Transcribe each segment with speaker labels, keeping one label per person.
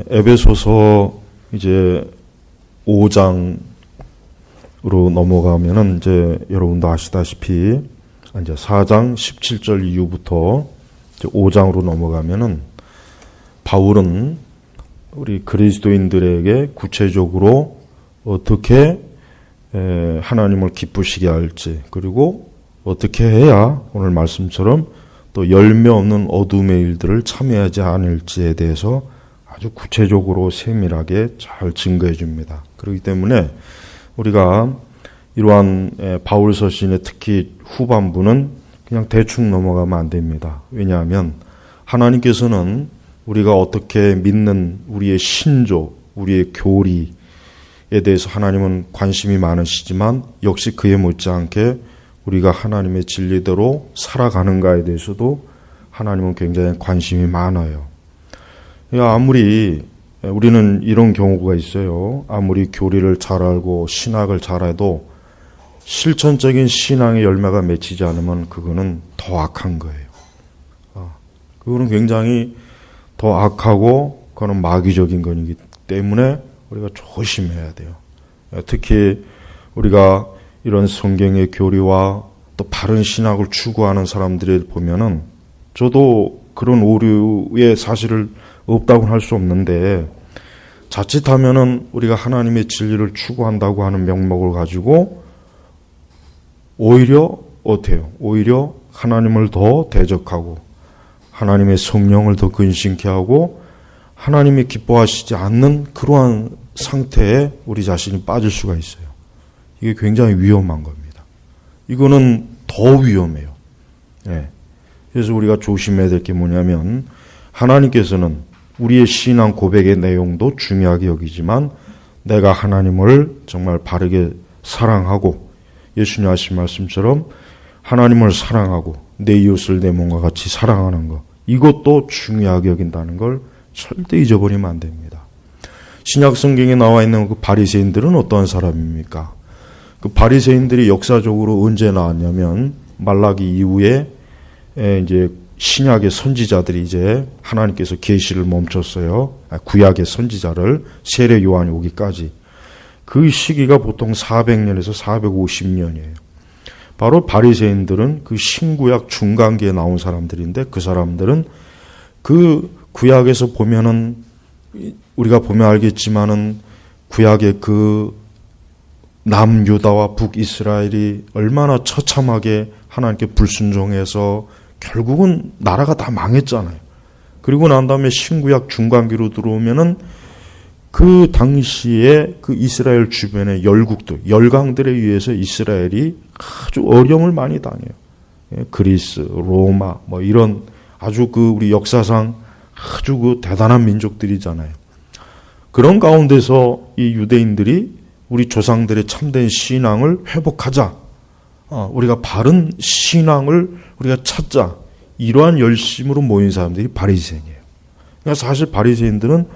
Speaker 1: 에베소서 이제 5장으로 넘어가면은 이제 여러분도 아시다시피 이제 4장 17절 이후부터 이제 5장으로 넘어가면은 바울은 우리 그리스도인들에게 구체적으로 어떻게 하나님을 기쁘시게 할지, 그리고 어떻게 해야 오늘 말씀처럼 또 열매 없는 어둠의 일들을 참여하지 않을지에 대해서 아주 구체적으로 세밀하게 잘 증거해 줍니다. 그렇기 때문에 우리가 이러한 바울 서신의 특히 후반부는 그냥 대충 넘어가면 안 됩니다. 왜냐하면 하나님께서는 우리가 어떻게 믿는 우리의 신조, 우리의 교리에 대해서 하나님은 관심이 많으시지만 역시 그에 못지않게 우리가 하나님의 진리대로 살아가는가에 대해서도 하나님은 굉장히 관심이 많아요. 아무리 우리는 이런 경우가 있어요. 아무리 교리를 잘 알고 신학을 잘 해도 실천적인 신앙의 열매가 맺히지 않으면 그거는 더 악한 거예요. 그거는 굉장히 더 악하고 그거는 마귀적인 거이기 때문에 우리가 조심해야 돼요. 특히 우리가 이런 성경의 교리와 또 바른 신학을 추구하는 사람들을 보면은 저도 그런 오류의 사실을 없다고는 할 수 없는데 자칫하면은 우리가 하나님의 진리를 추구한다고 하는 명목을 가지고 오히려 어때요? 오히려 하나님을 더 대적하고 하나님의 성령을 더 근심케 하고 하나님이 기뻐하시지 않는 그러한 상태에 우리 자신이 빠질 수가 있어요. 이게 굉장히 위험한 겁니다. 이거는 더 위험해요. 네. 그래서 우리가 조심해야 될 게 뭐냐면 하나님께서는 우리의 신앙 고백의 내용도 중요하게 여기지만 내가 하나님을 정말 바르게 사랑하고 예수님 하신 말씀처럼 하나님을 사랑하고 내 이웃을 내 몸과 같이 사랑하는 것, 이것도 중요하게 여긴다는 걸 절대 잊어버리면 안 됩니다. 신약 성경에 나와 있는 그 바리새인들은 어떤 사람입니까? 그 바리새인들이 역사적으로 언제 나왔냐면 말라기 이후에 이제 신약의 선지자들이 이제 하나님께서 계시를 멈췄어요. 구약의 선지자를 세례 요한이 오기까지. 그 시기가 보통 400년에서 450년이에요. 바로 바리새인들은 그 신구약 중간기에 나온 사람들인데 그 사람들은 그 구약에서 보면은 우리가 보면 알겠지만은 구약의 그 남유다와 북이스라엘이 얼마나 처참하게 하나님께 불순종해서 결국은 나라가 다 망했잖아요. 그리고 난 다음에 신구약 중간기로 들어오면은 그 당시에 그 이스라엘 주변의 열국들, 열강들에 의해서 이스라엘이 아주 어려움을 많이 당해요. 그리스, 로마, 뭐 이런 아주 그 우리 역사상 아주 그 대단한 민족들이잖아요. 그런 가운데서 이 유대인들이 우리 조상들의 참된 신앙을 회복하자. 우리가 바른 신앙을 우리가 찾자. 이러한 열심으로 모인 사람들이 바리새인이에요. 그러니까 사실 바리새인들은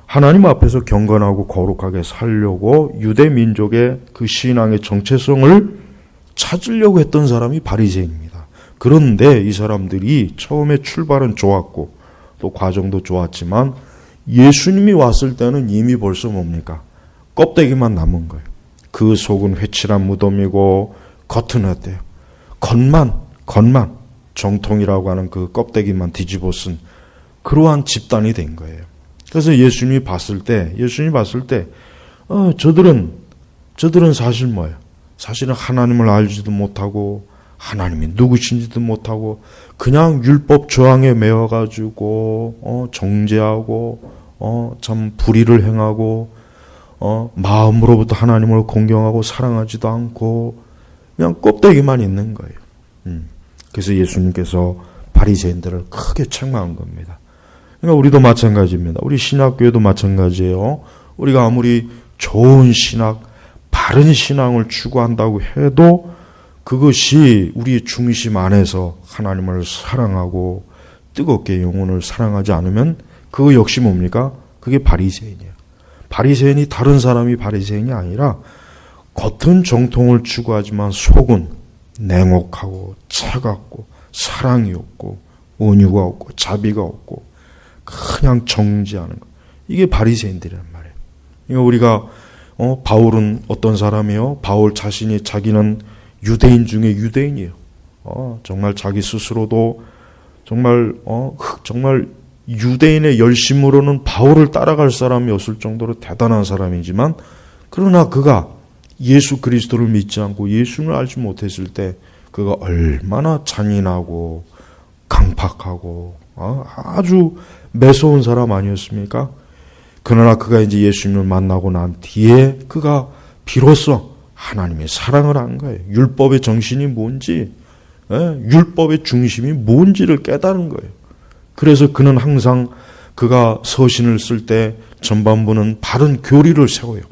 Speaker 1: 하나님 앞에서 경건하고 거룩하게 살려고 유대 민족의 그 신앙의 정체성을 찾으려고 했던 사람이 바리새인입니다. 그런데 이 사람들이 처음에 출발은 좋았고 또 과정도 좋았지만 예수님이 왔을 때는 이미 벌써 뭡니까? 껍데기만 남은 거예요. 그 속은 회칠한 무덤이고 겉은 어때요? 겉만 정통이라고 하는 그 껍데기만 뒤집어 쓴 그러한 집단이 된 거예요. 그래서 예수님이 봤을 때 저들은 사실 뭐예요? 사실은 하나님을 알지도 못하고 하나님이 누구신지도 못하고 그냥 율법 저항에 매여가지고 정죄하고 참 불의를 행하고 마음으로부터 하나님을 공경하고 사랑하지도 않고 그냥 껍데기만 있는 거예요. 그래서 예수님께서 바리새인들을 크게 책망한 겁니다. 그러니까 우리도 마찬가지입니다. 우리 신학교에도 마찬가지예요. 우리가 아무리 좋은 신학, 바른 신앙을 추구한다고 해도 그것이 우리 중심 안에서 하나님을 사랑하고 뜨겁게 영혼을 사랑하지 않으면 그거 역시 뭡니까? 그게 바리새인이에요. 바리새인이 다른 사람이 바리새인이 아니라 겉은 정통을 추구하지만 속은 냉혹하고 차갑고 사랑이 없고 온유가 없고 자비가 없고 그냥 정지하는 것. 이게 바리새인들이란 말이에요. 그러니까 우리가 바울은 어떤 사람이에요? 바울 자신이 자기는 유대인 중에 유대인이에요. 정말 자기 스스로도 정말 유대인의 열심으로는 바울을 따라갈 사람이 없을 정도로 대단한 사람이지만, 그러나 그가 예수 그리스도를 믿지 않고 예수를 알지 못했을 때 그가 얼마나 잔인하고 강팍하고 아주 매서운 사람 아니었습니까? 그러나 그가 이제 예수님을 만나고 난 뒤에 그가 비로소 하나님의 사랑을 한 거예요. 율법의 정신이 뭔지, 율법의 중심이 뭔지를 깨달은 거예요. 그래서 그는 항상 그가 서신을 쓸 때 전반부는 바른 교리를 세워요.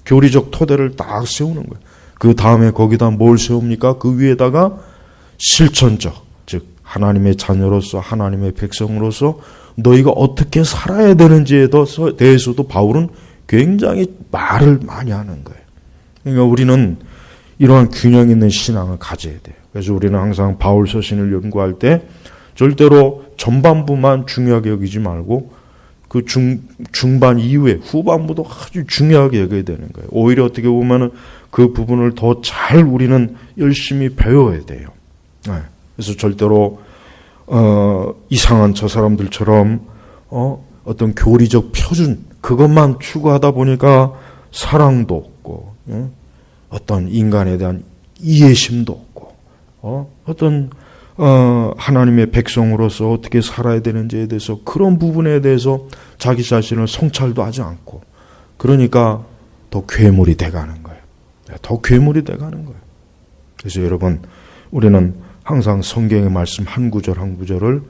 Speaker 1: 교리적 토대를 딱 세우는 거예요. 그 다음에 거기다 뭘 세웁니까? 그 위에다가 실천적, 즉 하나님의 자녀로서, 하나님의 백성으로서 너희가 어떻게 살아야 되는지에 대해서도 바울은 굉장히 말을 많이 하는 거예요. 그러니까 우리는 이러한 균형 있는 신앙을 가져야 돼요. 그래서 우리는 항상 바울 서신을 연구할 때 절대로 전반부만 중요하게 여기지 말고 그 중반 이후에 후반부도 아주 중요하게 여겨야 되는 거예요. 오히려 어떻게 보면은 그 부분을 더 잘 우리는 열심히 배워야 돼요. 그래서 절대로 이상한 저 사람들처럼 어떤 교리적 표준 그것만 추구하다 보니까 사랑도 없고 어떤 인간에 대한 이해심도 없고 어떤 하나님의 백성으로서 어떻게 살아야 되는지에 대해서 그런 부분에 대해서 자기 자신을 성찰도 하지 않고, 그러니까 더 괴물이 돼가는 거예요. 더 괴물이 돼가는 거예요. 그래서 여러분, 우리는 항상 성경의 말씀 한 구절 한 구절을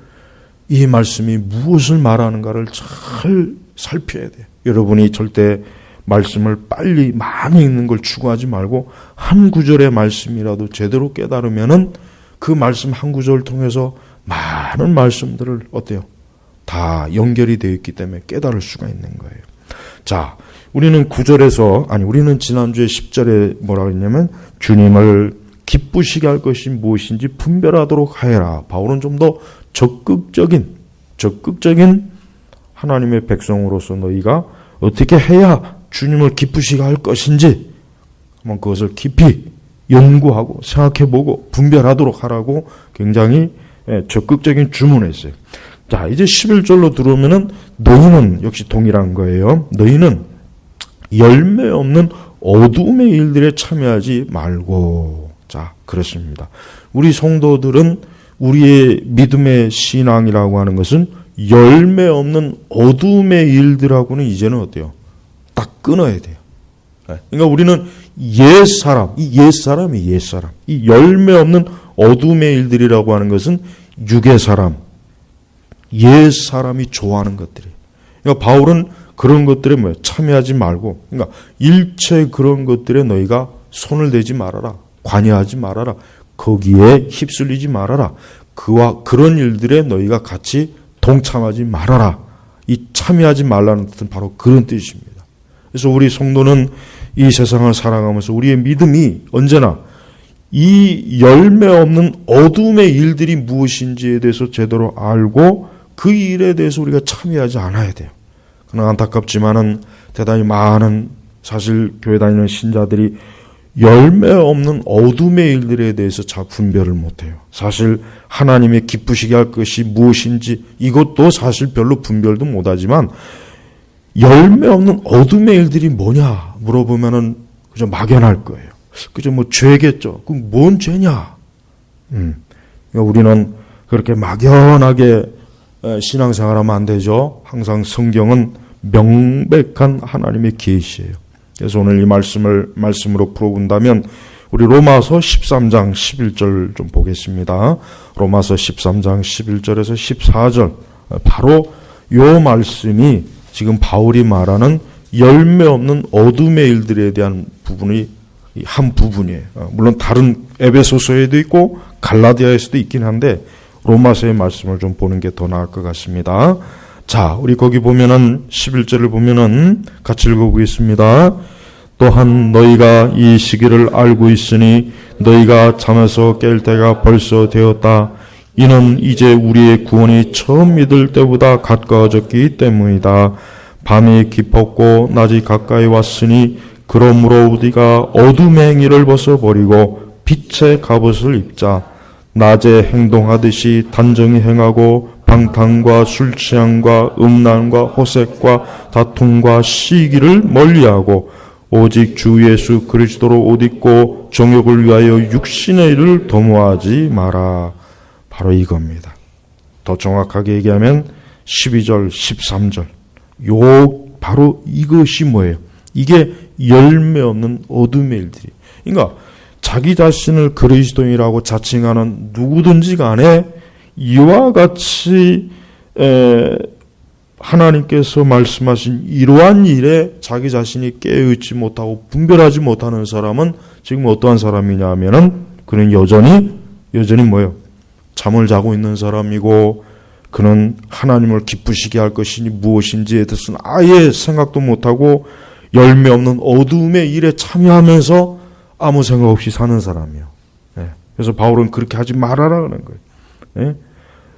Speaker 1: 이 말씀이 무엇을 말하는가를 잘 살펴야 돼요. 여러분이 절대 말씀을 빨리 많이 읽는 걸 추구하지 말고 한 구절의 말씀이라도 제대로 깨달으면은 그 말씀 한 구절을 통해서 많은 말씀들을 어때요? 다 연결이 되어 있기 때문에 깨달을 수가 있는 거예요. 자, 우리는 지난주에 10절에 뭐라고 했냐면 주님을 기쁘시게 할 것이 무엇인지 분별하도록 하여라. 바울은 좀 더 적극적인 하나님의 백성으로서 너희가 어떻게 해야 주님을 기쁘시게 할 것인지 한번 그것을 깊이 연구하고 생각해보고 분별하도록 하라고 굉장히 적극적인 주문을 했어요. 자, 이제 11절로 들어오면은 너희는 역시 동일한 거예요. 너희는 열매 없는 어두움의 일들에 참여하지 말고. 자, 그렇습니다. 우리 성도들은 우리의 믿음의 신앙이라고 하는 것은 열매 없는 어두움의 일들하고는 이제는 어때요? 딱 끊어야 돼요. 그러니까 우리는 옛사람. 이 열매 없는 어둠의 일들이라고 하는 것은 육의 사람, 옛사람이 좋아하는 것들이에요. 그러니까 바울은 그런 것들에 참여하지 말고, 그러니까 일체 그런 것들에 너희가 손을 대지 말아라. 관여하지 말아라. 거기에 휩쓸리지 말아라. 그런 일들에 너희가 같이 동참하지 말아라. 이 참여하지 말라는 뜻은 바로 그런 뜻입니다. 그래서 우리 성도는 이 세상을 살아가면서 우리의 믿음이 언제나 이 열매 없는 어둠의 일들이 무엇인지에 대해서 제대로 알고 그 일에 대해서 우리가 참여하지 않아야 돼요. 그러나 안타깝지만은 대단히 많은 사실 교회 다니는 신자들이 열매 없는 어둠의 일들에 대해서 잘 분별을 못해요. 사실 하나님의 기쁘시게 할 것이 무엇인지 이것도 사실 별로 분별도 못하지만 열매 없는 어둠의 일들이 뭐냐 물어보면은 그저 막연할 거예요. 그저 죄겠죠. 그럼 뭔 죄냐? 우리는 그렇게 막연하게 신앙생활하면 안 되죠. 항상 성경은 명백한 하나님의 계시예요. 그래서 오늘 이 말씀으로 풀어본다면 우리 로마서 13장 11절 좀 보겠습니다. 로마서 13장 11절에서 14절 바로 이 말씀이 지금 바울이 말하는 열매 없는 어둠의 일들에 대한 부분이 한 부분이에요. 물론 다른 에베소서에도 있고 갈라디아에서도 있긴 한데 로마서의 말씀을 좀 보는 게 더 나을 것 같습니다. 자, 우리 거기 보면은 11절을 보면은 같이 읽어보겠습니다. 또한 너희가 이 시기를 알고 있으니 너희가 잠에서 깰 때가 벌써 되었다. 이는 이제 우리의 구원이 처음 믿을 때보다 가까워졌기 때문이다. 밤이 깊었고 낮이 가까이 왔으니 그러므로 우리가 어둠의 행위를 벗어버리고 빛의 갑옷을 입자. 낮에 행동하듯이 단정히 행하고 방탕과 술취함과 음란과 호색과 다툼과 시기를 멀리하고 오직 주 예수 그리스도로 옷 입고 정욕을 위하여 육신의 일을 도모하지 마라. 바로 이겁니다. 더 정확하게 얘기하면 12절, 13절. 바로 이것이 뭐예요? 이게 열매 없는 어둠의 일들이. 그러니까 자기 자신을 그리스도인이라고 자칭하는 누구든지 간에 이와 같이 하나님께서 말씀하신 이러한 일에 자기 자신이 깨어있지 못하고 분별하지 못하는 사람은 지금 어떠한 사람이냐 하면은 그는 여전히 뭐예요? 잠을 자고 있는 사람이고 그는 하나님을 기쁘시게 할 것이 무엇인지에 대해서는 아예 생각도 못하고 열매 없는 어두움의 일에 참여하면서 아무 생각 없이 사는 사람이에요. 그래서 바울은 그렇게 하지 말아라 그러는 거예요.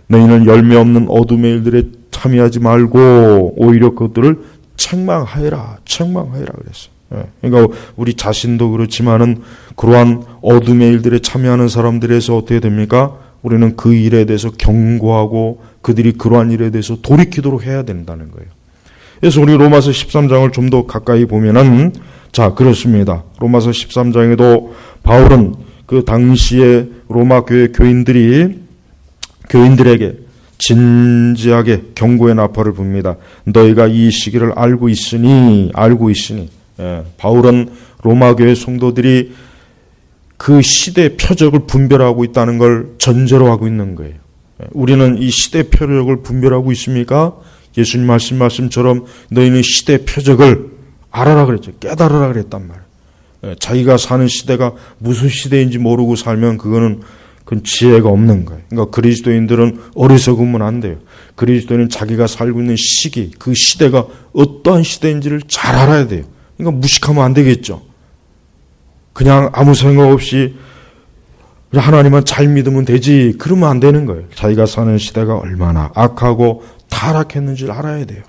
Speaker 1: 너희는 열매 없는 어둠의 일들에 참여하지 말고 오히려 그것들을 책망하여라 그랬어요. 그러니까 우리 자신도 그렇지만은 그러한 어둠의 일들에 참여하는 사람들에서 어떻게 됩니까? 우리는 그 일에 대해서 경고하고 그들이 그러한 일에 대해서 돌이키도록 해야 된다는 거예요. 그래서 우리 로마서 13장을 좀 더 가까이 보면은 자, 그렇습니다. 로마서 13장에도 바울은 그 당시에 로마 교회 교인들에게 진지하게 경고의 나팔을 붑니다. 너희가 이 시기를 알고 있으니 바울은 로마 교회 성도들이 그 시대의 표적을 분별하고 있다는 걸 전제로 하고 있는 거예요. 우리는 이 시대의 표적을 분별하고 있습니까? 예수님 말씀처럼 너희는 시대의 표적을 알아라 그랬죠. 깨달으라 그랬단 말이에요. 자기가 사는 시대가 무슨 시대인지 모르고 살면 그건 지혜가 없는 거예요. 그러니까 그리스도인들은 어리석으면 안 돼요. 그리스도인은 자기가 살고 있는 시기, 그 시대가 어떠한 시대인지를 잘 알아야 돼요. 그러니까 무식하면 안 되겠죠. 그냥 아무 생각 없이 하나님만 잘 믿으면 되지. 그러면 안 되는 거예요. 자기가 사는 시대가 얼마나 악하고 타락했는지를 알아야 돼요.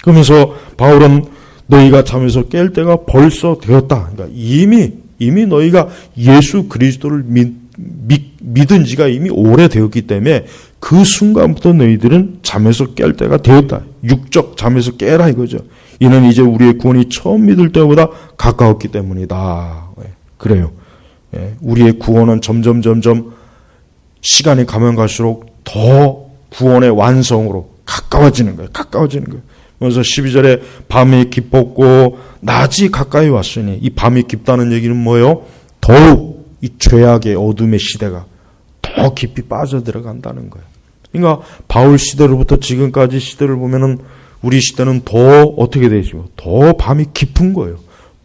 Speaker 1: 그러면서 바울은 너희가 잠에서 깰 때가 벌써 되었다. 그러니까 이미 너희가 예수 그리스도를 믿은 지가 이미 오래되었기 때문에 그 순간부터 너희들은 잠에서 깰 때가 되었다. 육적 잠에서 깨라 이거죠. 이는 이제 우리의 구원이 처음 믿을 때보다 가까웠기 때문이다. 그래요. 우리의 구원은 점점 시간이 가면 갈수록 더 구원의 완성으로 가까워지는 거예요. 그래서 12절에 밤이 깊었고 낮이 가까이 왔으니 이 밤이 깊다는 얘기는 뭐예요? 더욱 이 죄악의 어둠의 시대가 더 깊이 빠져들어간다는 거예요. 그러니까 바울 시대로부터 지금까지 시대를 보면은 우리 시대는 더 어떻게 되죠? 더 밤이 깊은 거예요.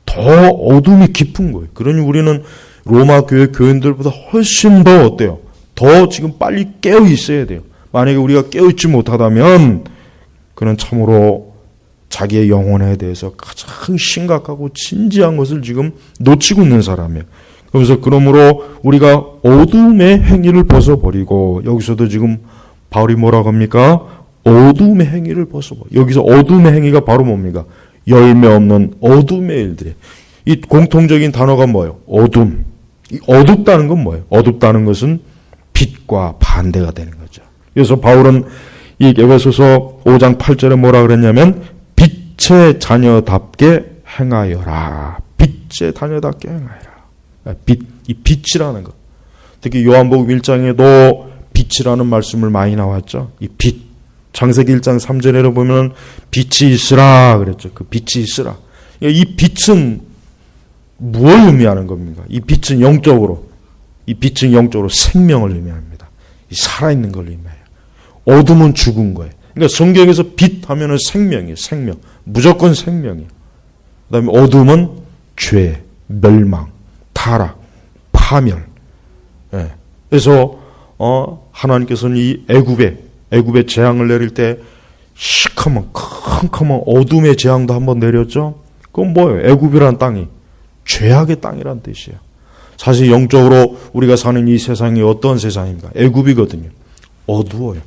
Speaker 1: 더 어둠이 깊은 거예요. 그러니 우리는 로마 교회 교인들보다 훨씬 더 어때요? 더 지금 빨리 깨어 있어야 돼요. 만약에 우리가 깨어 있지 못하다면 그는 참으로 자기의 영혼에 대해서 가장 심각하고 진지한 것을 지금 놓치고 있는 사람이에요. 그러므로 우리가 어둠의 행위를 벗어버리고, 여기서도 지금 바울이 뭐라고 합니까? 어둠의 행위를 벗어버려. 여기서 어둠의 행위가 바로 뭡니까? 열매 없는 어둠의 일들이. 이 공통적인 단어가 뭐예요? 어둠. 이 어둡다는 건 뭐예요? 어둡다는 것은 빛과 반대가 되는 거죠. 그래서 바울은 이 에베소서 5장 8절에 뭐라 그랬냐면 빛의 자녀답게 행하여라. 빛의 자녀답게 행하여라. 이 빛이라는 것. 특히 요한복음 1장에도 빛이라는 말씀을 많이 나왔죠. 이 빛. 창세기 1장 3절에 보면 빛이 있으라 그랬죠. 그 빛이 있으라. 이 빛은 무엇을 의미하는 겁니까? 이 빛은 영적으로 생명을 의미합니다. 이 살아있는 걸 의미해요. 어둠은 죽은 거예요. 그러니까 성경에서 빛 하면은 생명이에요. 생명. 무조건 생명이에요. 그 다음에 어둠은 죄, 멸망, 타락, 파멸. 예. 그래서 하나님께서는 이 애굽에 재앙을 내릴 때 시커먼 캄캄한 어둠의 재앙도 한번 내렸죠. 그건 뭐예요? 애굽이라는 땅이 죄악의 땅이란 뜻이에요. 사실 영적으로 우리가 사는 이 세상이 어떤 세상입니까? 애굽이거든요. 어두워요.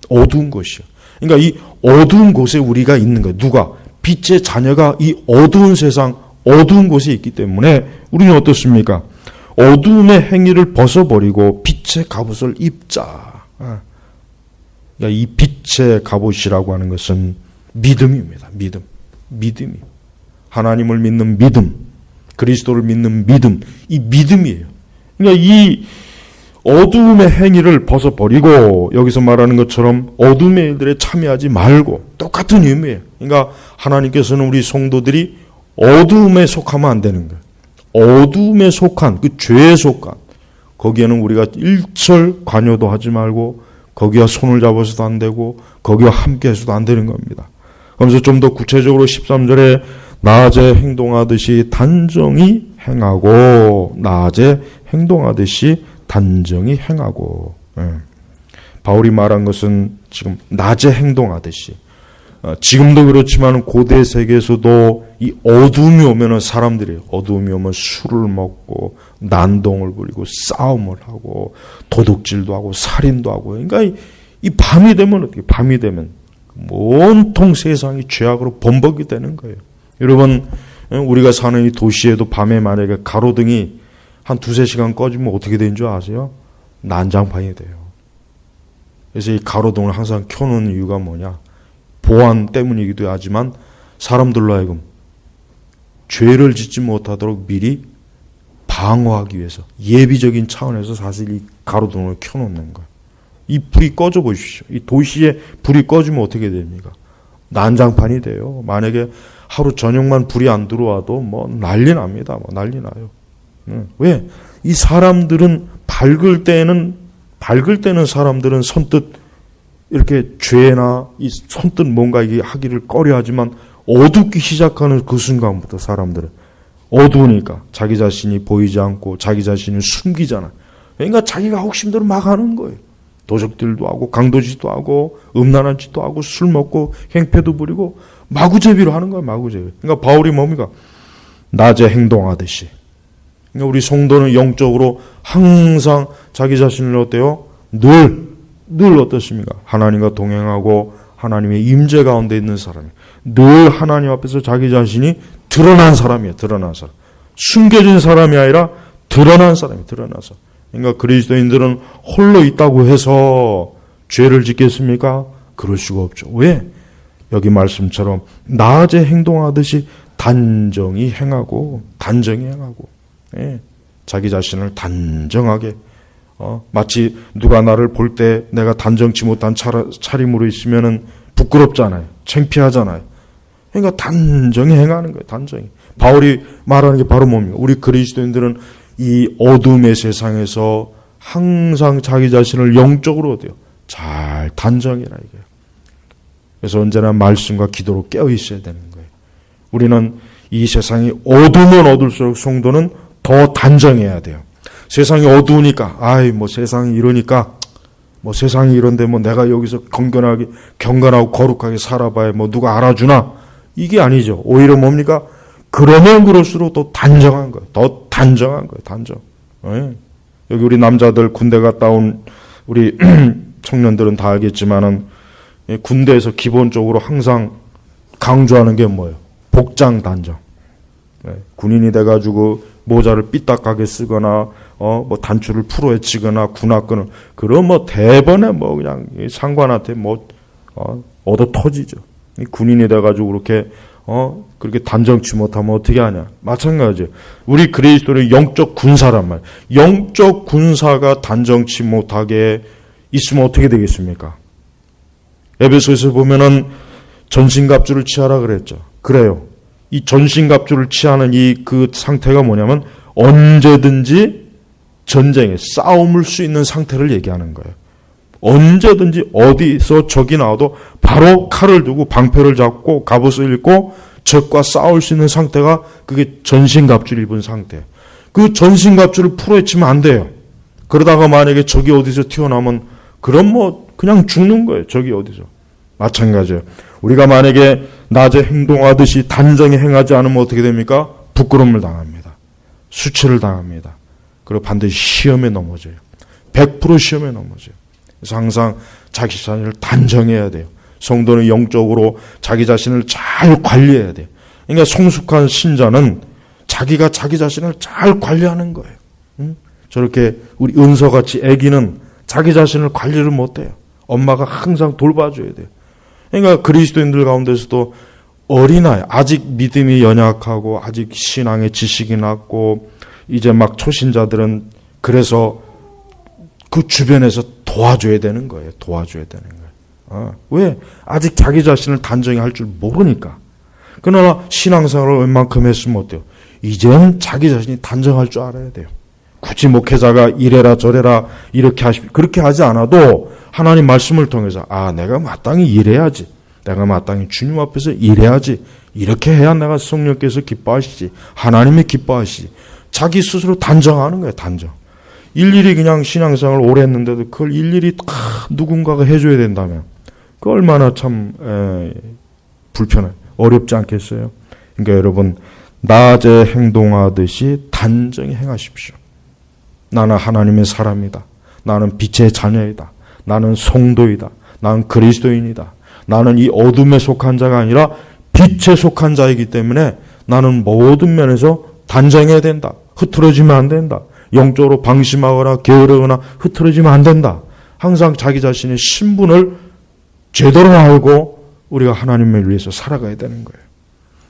Speaker 1: 어두운 곳이요. 그러니까 이 어두운 곳에 우리가 있는 거예요. 누가? 빛의 자녀가 이 어두운 세상, 어두운 곳에 있기 때문에 우리는 어떻습니까? 어두움의 행위를 벗어버리고 빛의 갑옷을 입자. 이 빛의 갑옷이라고 하는 것은 믿음입니다. 믿음이. 하나님을 믿는 믿음, 그리스도를 믿는 믿음, 이 믿음이에요. 그러니까 이 어두움의 행위를 벗어버리고 여기서 말하는 것처럼 어두움의 일들에 참여하지 말고 똑같은 의미예요. 그러니까 하나님께서는 우리 성도들이 어두움에 속하면 안 되는 거예요. 어두움에 속한 그 죄에 속한 거기에는 우리가 일절 관여도 하지 말고 거기와 손을 잡아서도 안 되고 거기와 함께 해서도 안 되는 겁니다. 그러면서 좀 더 구체적으로 13절에 낮에 행동하듯이 단정히 행하고 낮에 행동하듯이 단정히 행하고. 바울이 말한 것은 지금 낮에 행동하듯이, 지금도 그렇지만 고대 세계에서도 이 어두움이 오면은 사람들이 어두움이 오면 술을 먹고 난동을 부리고 싸움을 하고 도둑질도 하고 살인도 하고. 그러니까 이 밤이 되면 어떻게? 밤이 되면 온통 세상이 죄악으로 범벅이 되는 거예요. 여러분, 우리가 사는 이 도시에도 밤에 만약에 가로등이 한 2-3시간 꺼지면 어떻게 되는 줄 아세요? 난장판이 돼요. 그래서 이 가로등을 항상 켜놓는 이유가 뭐냐? 보안 때문이기도 하지만 사람들로 하여금 죄를 짓지 못하도록 미리 방어하기 위해서 예비적인 차원에서 사실 이 가로등을 켜놓는 거예요. 이 불이 꺼져 보십시오. 이 도시에 불이 꺼지면 어떻게 됩니까? 난장판이 돼요. 만약에 하루 저녁만 불이 안 들어와도 뭐 난리 납니다. 난리 나요. 왜? 이 사람들은 밝을 때는 사람들은 선뜻 이렇게 죄나 이 선뜻 뭔가 이게 하기를 꺼려하지만 어둡기 시작하는 그 순간부터 사람들은 어두우니까 자기 자신이 보이지 않고 자기 자신을 숨기잖아. 그러니까 자기가 혹심대로 막 하는 거예요. 도적질도 하고 강도짓도 하고 음란한 짓도 하고 술 먹고 행패도 부리고 마구제비로 하는 거야. 마구제비. 그러니까 바울이 뭡니까? 낮에 행동하듯이. 그러니까 우리 성도는 영적으로 항상 자기 자신을 어때요? 늘 어떻습니까? 하나님과 동행하고 하나님의 임재 가운데 있는 사람이에요. 늘 하나님 앞에서 자기 자신이 드러난 사람이에요. 드러난 사람. 숨겨진 사람이 아니라 드러난 사람이에요. 드러나서. 그러니까 그리스도인들은 홀로 있다고 해서 죄를 짓겠습니까? 그럴 수가 없죠. 왜? 여기 말씀처럼 낮에 행동하듯이 단정히 행하고 예. 자기 자신을 단정하게 마치 누가 나를 볼 때 내가 단정치 못한 차림으로 있으면은 부끄럽잖아요. 창피하잖아요. 그러니까 단정히 행하는 거예요. 단정히. 바울이 말하는 게 바로 뭡니까? 우리 그리스도인들은 이 어둠의 세상에서 항상 자기 자신을 영적으로 어때요? 잘 단정해라 이거예요. 그래서 언제나 말씀과 기도로 깨어 있어야 되는 거예요. 우리는 이 세상이 어두우면 어둘수록 성도는 더 단정해야 돼요. 세상이 어두우니까, 세상이 이러니까, 세상이 이런데 내가 여기서 경건하고 거룩하게 살아봐야 누가 알아주나? 이게 아니죠. 오히려 뭡니까? 그러면 그럴수록 또 단정한 거예요. 더 단정한 거예요. 단정. 네. 여기 우리 남자들 군대 갔다 온 우리 청년들은 다 알겠지만은 군대에서 기본적으로 항상 강조하는 게 뭐예요? 복장 단정. 네. 군인이 돼가지고 모자를 삐딱하게 쓰거나 단추를 풀어헤치거나 군화끈을 그럼 대번에 그냥 상관한테 얻어 터지죠. 군인이 돼가지고 그렇게 단정치 못하면 어떻게 하냐. 마찬가지예요. 우리 그리스도는 영적 군사란 말이에요. 영적 군사가 단정치 못하게 있으면 어떻게 되겠습니까? 에베소에서 보면은 전신갑주를 취하라 그랬죠. 그래요. 이 전신갑주를 취하는 그 상태가 뭐냐면 언제든지 전쟁에 싸움을 수 있는 상태를 얘기하는 거예요. 언제든지 어디서 적이 나와도 바로 칼을 두고 방패를 잡고 갑옷을 입고 적과 싸울 수 있는 상태가 그게 전신갑주를 입은 상태예요. 그 전신갑주를 풀어헤치면 안 돼요. 그러다가 만약에 적이 어디서 튀어나오면 그럼 그냥 죽는 거예요. 적이 어디서. 마찬가지예요. 우리가 만약에 낮에 행동하듯이 단정히 행하지 않으면 어떻게 됩니까? 부끄러움을 당합니다. 수치를 당합니다. 그리고 반드시 시험에 넘어져요. 100% 시험에 넘어져요. 그래서 항상 자기 자신을 단정해야 돼요. 성도는 영적으로 자기 자신을 잘 관리해야 돼요. 그러니까 성숙한 신자는 자기가 자기 자신을 잘 관리하는 거예요. 저렇게 우리 은서같이 아기는 자기 자신을 관리를 못해요. 엄마가 항상 돌봐줘야 돼요. 그러니까 그리스도인들 가운데서도 어린아이, 아직 믿음이 연약하고 아직 신앙의 지식이 낮고 이제 막 초신자들은 그래서 그 주변에서 도와줘야 되는 거예요. 도와줘야 되는 거예요. 왜? 아직 자기 자신을 단정히 할 줄 모르니까. 그러나 신앙생활을 웬만큼 했으면 어때요? 이제는 자기 자신이 단정할 줄 알아야 돼요. 굳이 목회자가 이래라 저래라 이렇게 그렇게 하지 않아도 하나님 말씀을 통해서 내가 마땅히 이래야지. 내가 마땅히 주님 앞에서 이래야지. 이렇게 해야 내가 성령께서 기뻐하시지. 하나님이 기뻐하시지. 자기 스스로 단정하는 거예요. 단정. 일일이 그냥 신앙생활을 오래 했는데도 그걸 일일이 다 누군가가 해줘야 된다면 그 얼마나 참 불편해. 어렵지 않겠어요? 그러니까 여러분 낮에 행동하듯이 단정히 행하십시오. 나는 하나님의 사람이다. 나는 빛의 자녀이다. 나는 성도이다. 나는 그리스도인이다. 나는 이 어둠에 속한 자가 아니라 빛에 속한 자이기 때문에 나는 모든 면에서 단정해야 된다. 흐트러지면 안 된다. 영적으로 방심하거나 게으르거나 흐트러지면 안 된다. 항상 자기 자신의 신분을 제대로 알고 우리가 하나님을 위해서 살아가야 되는 거예요.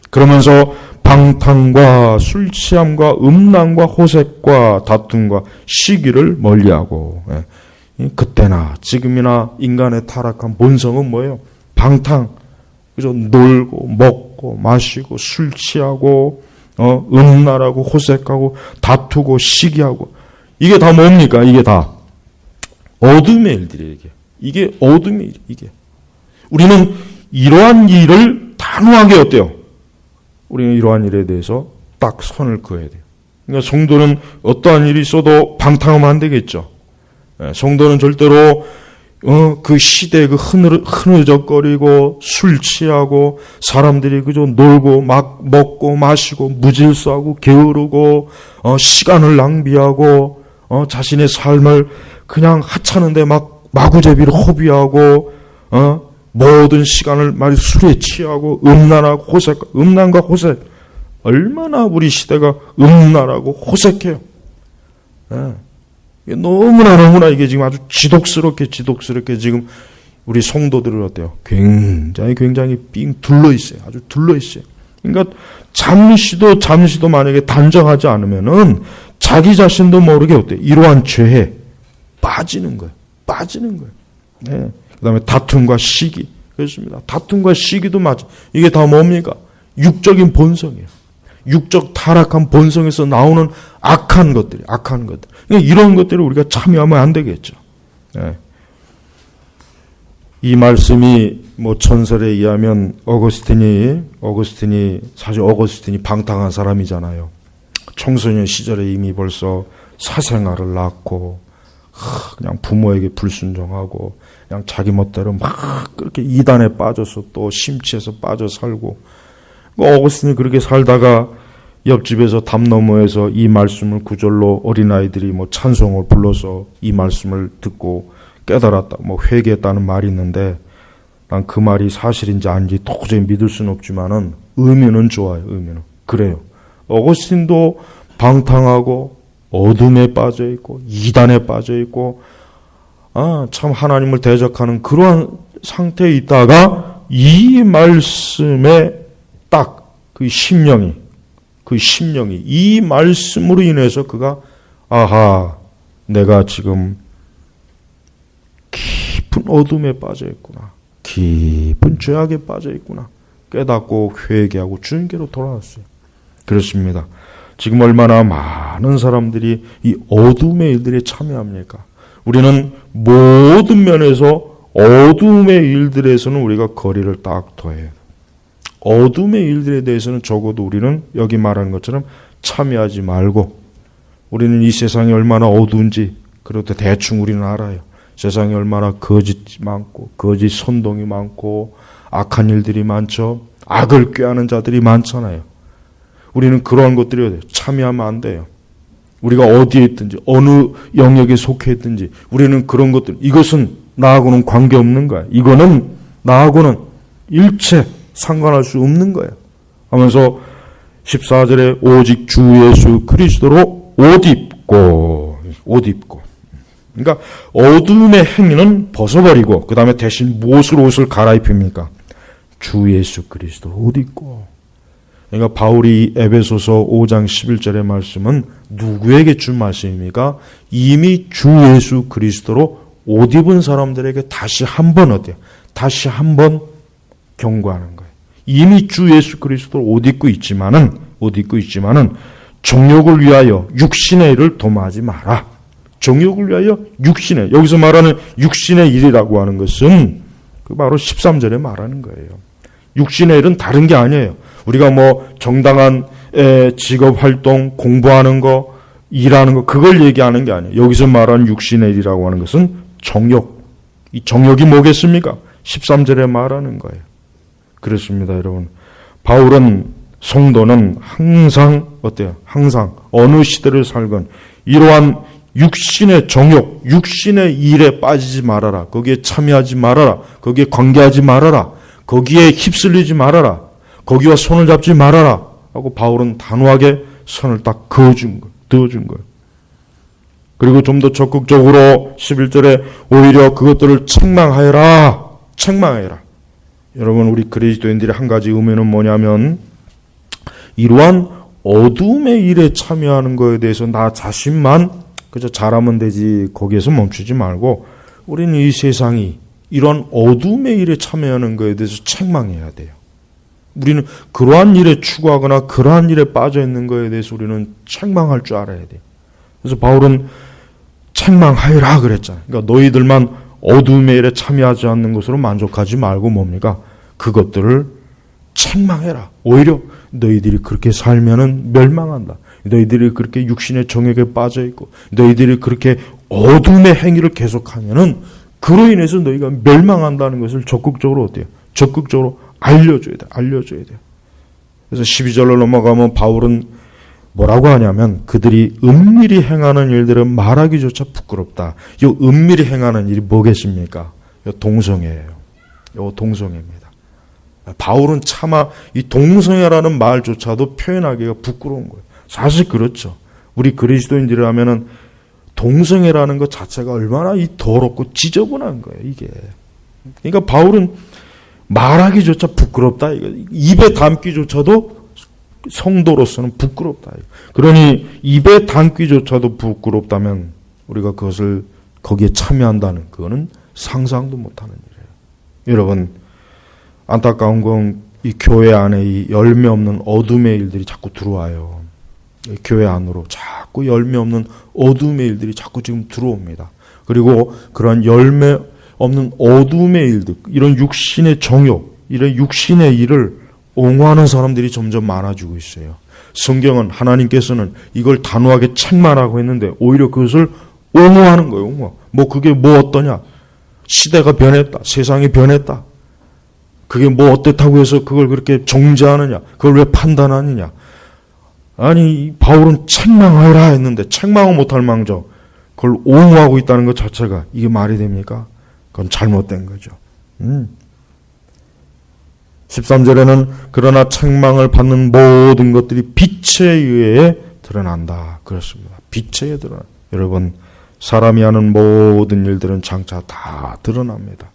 Speaker 1: 그러면서 방탕과 술 취함과 음란과 호색과 다툼과 시기를 멀리하고, 그때나 지금이나 인간의 타락한 본성은 뭐예요? 방탕, 그죠? 놀고 먹고 마시고 술 취하고 음란하고 호색하고 다투고 시기하고, 이게 다 뭡니까? 이게 다 어둠의 일들이에요. 이게 어둠의 일. 이게 우리는 이러한 일을 단호하게 어때요? 우리는 이러한 일에 대해서 딱 선을 그어야 돼요. 그러니까 성도는 어떠한 일이 있어도 방탕하면 안 되겠죠. 성도는 절대로 그 시대에 그 흐느적거리고 술 취하고 사람들이 그저 놀고 막 먹고 마시고 무질서하고 게으르고 시간을 낭비하고 자신의 삶을 그냥 하찮은데 막 마구제비로 허비하고 모든 시간을 술에 취하고 음란하고 호색, 음란과 호색. 얼마나 우리 시대가 음란하고 호색해요. 너무나 이게 지금 아주 지독스럽게 지금 우리 성도들을 어때요? 굉장히 삥 둘러있어요. 아주 둘러있어요. 그러니까 잠시도 만약에 단정하지 않으면은 자기 자신도 모르게 어때요? 이러한 죄에 빠지는 거예요. 네. 그 다음에 다툼과 시기. 그렇습니다. 다툼과 시기도 맞아. 이게 다 뭡니까? 육적인 본성이에요. 육적 타락한 본성에서 나오는 악한 것들. 그러니까 이런 것들을 우리가 참여하면 안 되겠죠. 네. 이 말씀이 전설에 의하면 어거스틴이 방탕한 사람이잖아요. 청소년 시절에 이미 벌써 사생아를 낳고 그냥 부모에게 불순종하고 그냥 자기 멋대로 막 그렇게 이단에 빠져서 또 심취해서 빠져 살고, 어거스틴이 그렇게 살다가 옆집에서 담 너머에서 이 말씀을 구절로 어린아이들이 찬송을 불러서 이 말씀을 듣고 깨달았다, 회개했다는 말이 있는데, 난 그 말이 사실인지 아닌지 도저히 믿을 수는 없지만은 의미는 좋아요. 의미는 그래요. 어거스틴도 방탕하고 어둠에 빠져 있고 이단에 빠져 있고 참 하나님을 대적하는 그러한 상태에 있다가 이 말씀에 딱 그 심령이 이 말씀으로 인해서 그가 내가 지금 깊은 어둠에 빠져 있구나, 깊은 죄악에 빠져 있구나 깨닫고 회개하고 주님께로 돌아왔어요. 그렇습니다. 지금 얼마나 많은 사람들이 이 어둠의 일들에 참여합니까? 우리는 모든 면에서 어둠의 일들에서는 우리가 거리를 딱 둬야 해요. 어둠의 일들에 대해서는 적어도 우리는 여기 말하는 것처럼 참여하지 말고, 우리는 이 세상이 얼마나 어두운지 그래도 대충 우리는 알아요. 세상이 얼마나 거짓이 많고 거짓 선동이 많고 악한 일들이 많죠. 악을 꾀하는 자들이 많잖아요. 우리는 그러한 것들이 참여하면 안 돼요. 우리가 어디에 있든지 어느 영역에 속해 있든지 우리는 그런 것들, 이것은 나하고는 관계없는 거야. 이거는 나하고는 일체 상관할 수 없는 거예요. 하면서 14절에 오직 주 예수 그리스도로 옷 입고. 그러니까 어둠의 행위는 벗어버리고 그 다음에 대신 무엇으로 옷을 갈아입힙니까? 주 예수 그리스도로 옷 입고. 그러니까 바울이 에베소서 5장 11절의 말씀은 누구에게 준 말씀입니까? 이미 주 예수 그리스도로 옷 입은 사람들에게 다시 한번 어때요? 다시 한번 경고하는 거예요. 이미 주 예수 그리스도로 옷 입고 있지만은 정욕을 위하여 육신의 일을 도모하지 마라. 정욕을 위하여 육신의, 여기서 말하는 육신의 일이라고 하는 것은 그 바로 13절에 말하는 거예요. 육신의 일은 다른 게 아니에요. 우리가 뭐 정당한 직업 활동, 공부하는 거, 일하는 거, 그걸 얘기하는 게 아니에요. 여기서 말하는 육신의 일이라고 하는 것은 정욕. 이 정욕이 뭐겠습니까? 13절에 말하는 거예요. 그렇습니다, 여러분. 바울은 성도는 항상 어때요? 항상 어느 시대를 살건 이러한 육신의 정욕, 육신의 일에 빠지지 말아라. 거기에 참여하지 말아라. 거기에 관계하지 말아라. 거기에 휩쓸리지 말아라. 거기와 손을 잡지 말아라. 하고 바울은 단호하게 선을 딱 그어준 거예요. 그리고 좀 더 적극적으로 11절에 오히려 그것들을 책망하여라. 여러분, 우리 그리스도인들의 한 가지 의미는 뭐냐면 이러한 어둠의 일에 참여하는 것에 대해서 나 자신만 그저 잘하면 되지 거기에서 멈추지 말고 우리는 이 세상이 이런 어둠의 일에 참여하는 것에 대해서 책망해야 돼요. 우리는 그러한 일에 추구하거나 그러한 일에 빠져 있는 것에 대해서 우리는 책망할 줄 알아야 돼요. 그래서 바울은 책망하여라 그랬잖아요. 그러니까 너희들만 어둠의 일에 참여하지 않는 것으로 만족하지 말고 뭡니까? 그것들을 책망해라. 오히려 너희들이 그렇게 살면은 멸망한다. 너희들이 그렇게 육신의 정욕에 빠져 있고 너희들이 그렇게 어둠의 행위를 계속하면은 그로 인해서 너희가 멸망한다는 것을 적극적으로 어때요? 적극적으로 알려줘야 돼요. 그래서 12절로 넘어가면 바울은 뭐라고 하냐면 그들이 은밀히 행하는 일들은 말하기조차 부끄럽다. 이 은밀히 행하는 일이 뭐겠습니까? 이 동성애예요. 이 동성애입니다. 바울은 차마 이 동성애라는 말조차도 표현하기가 부끄러운 거예요. 사실 그렇죠. 우리 그리스도인들이라면은 동성애라는 것 자체가 얼마나 이 더럽고 지저분한 거예요, 이게. 그러니까 바울은 말하기조차 부끄럽다. 입에 담기조차도 성도로서는 부끄럽다. 그러니 입에 담기조차도 부끄럽다면 우리가 그것을 거기에 참여한다는 그거는 상상도 못하는 일이에요. 여러분, 안타까운 건 이 교회 안에 이 열매 없는 어둠의 일들이 자꾸 들어와요. 교회 안으로 자꾸 열매 없는 어둠의 일들이 자꾸 지금 들어옵니다. 그리고 그런 열매 없는 어둠의 일들, 이런 육신의 정욕, 이런 육신의 일을 옹호하는 사람들이 점점 많아지고 있어요. 성경은 하나님께서는 이걸 단호하게 책망하고 했는데 오히려 그것을 옹호하는 거예요. 옹호. 뭐 그게 뭐 어떠냐? 시대가 변했다. 세상이 변했다. 그게 뭐 어떻다고 해서 그걸 그렇게 정죄하느냐? 그걸 왜 판단하느냐? 아니, 바울은 책망하라 했는데 책망을 못할 망정 그걸 옹호하고 있다는 것 자체가 이게 말이 됩니까? 그건 잘못된 거죠. 13절에는 그러나 책망을 받는 모든 것들이 빛에 의해 드러난다. 그렇습니다. 빛에 의해 드러나. 여러분, 사람이 하는 모든 일들은 장차 다 드러납니다.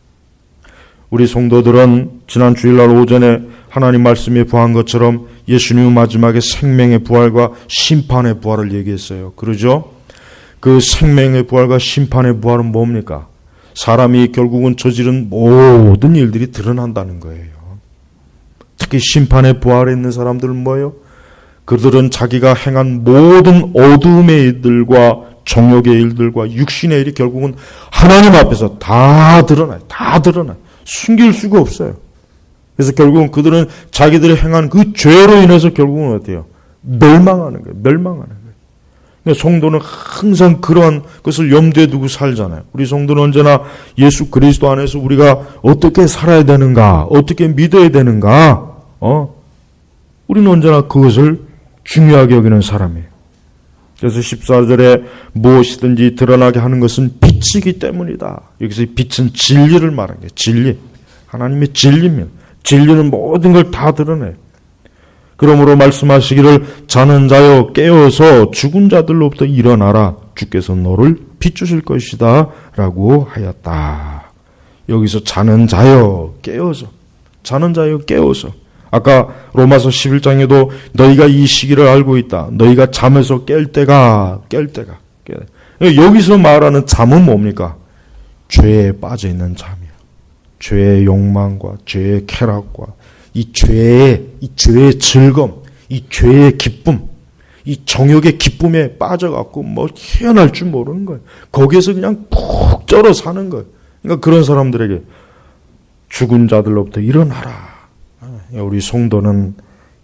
Speaker 1: 우리 성도들은 지난 주일날 오전에 하나님 말씀에 부한 것처럼 예수님의 마지막에 생명의 부활과 심판의 부활을 얘기했어요. 그러죠? 그 생명의 부활과 심판의 부활은 뭡니까? 사람이 결국은 저지른 모든 일들이 드러난다는 거예요. 특히 심판의 부활에 있는 사람들은 뭐예요? 그들은 자기가 행한 모든 어둠의 일들과 정욕의 일들과 육신의 일이 결국은 하나님 앞에서 다 드러나요. 다 드러나요. 숨길 수가 없어요. 그래서 결국은 그들은 자기들이 행한 그 죄로 인해서 결국은 어때요? 멸망하는 거예요. 멸망하는 거예요. 그러니까 성도는 항상 그러한 것을 염두에 두고 살잖아요. 우리 성도는 언제나 예수 그리스도 안에서 우리가 어떻게 살아야 되는가, 어떻게 믿어야 되는가, 우리는 언제나 그것을 중요하게 여기는 사람이에요. 그래서 14절에 무엇이든지 드러나게 하는 것은 빛이기 때문이다. 여기서 빛은 진리를 말하는 거예요. 진리. 하나님의 진리입니다. 진리는 모든 걸 다 드러내요. 그러므로 말씀하시기를 자는 자여 깨어서 죽은 자들로부터 일어나라. 주께서 너를 비추실 것이다. 라고 하였다. 여기서 자는 자여 깨어서, 자는 자여 깨어서. 아까 로마서 11장에도 너희가 이 시기를 알고 있다. 너희가 잠에서 깰 때가. 여기서 말하는 잠은 뭡니까? 죄에 빠져 있는 잠이에요. 죄의 욕망과 죄의 쾌락과 이 죄의 즐거움, 이 죄의 기쁨, 이 정욕의 기쁨에 빠져갖고 뭐 헤어날 줄 모르는 거예요. 거기에서 그냥 푹 쩔어 사는 거예요. 그러니까 그런 사람들에게 죽은 자들로부터 일어나라. 우리 성도는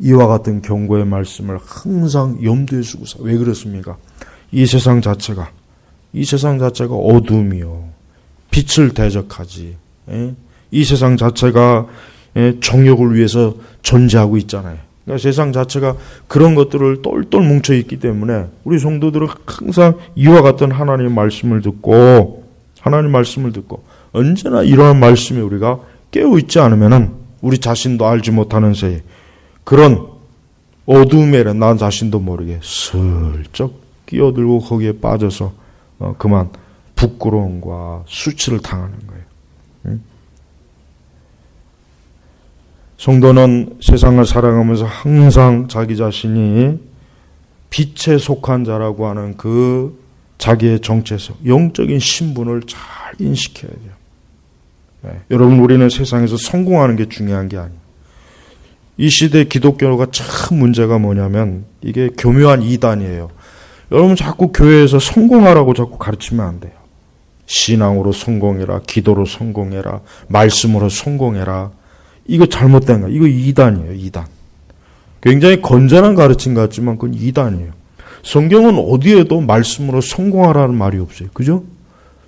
Speaker 1: 이와 같은 경고의 말씀을 항상 염두에 두고 살아요. 왜 그렇습니까? 이 세상 자체가 어둠이요. 빛을 대적하지. 이 세상 자체가 정욕을 위해서 존재하고 있잖아요. 그러니까 세상 자체가 그런 것들을 똘똘 뭉쳐있기 때문에 우리 성도들은 항상 이와 같은 하나님의 말씀을 듣고 언제나 이러한 말씀에 우리가 깨어있지 않으면은 우리 자신도 알지 못하는 새에 그런 어둠에 나 자신도 모르게 슬쩍 끼어들고 거기에 빠져서 그만 부끄러움과 수치를 당하는 거예요. 성도는 세상을 살아가면서 항상 자기 자신이 빛에 속한 자라고 하는 그 자기의 정체성, 영적인 신분을 잘 인식해야 돼요. 여러분, 우리는 세상에서 성공하는 게 중요한 게 아니에요. 이 시대 기독교가 참 문제가 뭐냐면 이게 교묘한 이단이에요. 여러분 자꾸 교회에서 성공하라고 자꾸 가르치면 안 돼요. 신앙으로 성공해라, 기도로 성공해라, 말씀으로 성공해라. 이거 잘못된 거예요. 이거 이단이에요. 이단. 굉장히 건전한 가르침 같지만 그건 이단이에요. 성경은 어디에도 말씀으로 성공하라는 말이 없어요. 그죠?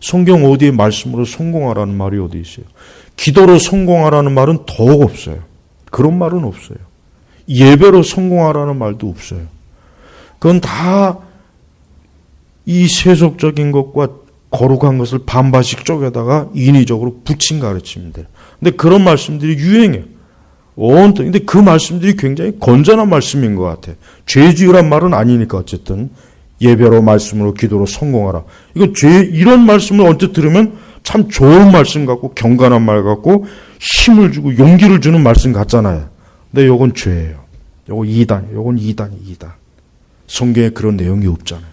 Speaker 1: 성경 어디에 말씀으로 성공하라는 말이 어디 있어요? 기도로 성공하라는 말은 더욱 없어요. 그런 말은 없어요. 예배로 성공하라는 말도 없어요. 그건 다 이 세속적인 것과 거룩한 것을 반반씩 쪼개다가 인위적으로 붙인 가르침인데, 근데 그런 말씀들이 유행해요. 온통. 근데 그 말씀들이 굉장히 건전한 말씀인 것 같아. 죄 지으란 말은 아니니까 어쨌든 예배로 말씀으로 기도로 성공하라. 이런 말씀을 언뜻 들으면 참 좋은 말씀 같고 경건한 말 같고 힘을 주고 용기를 주는 말씀 같잖아요. 근데 요건 죄예요. 요건 이단이에요. 요건 이단. 성경에 그런 내용이 없잖아요.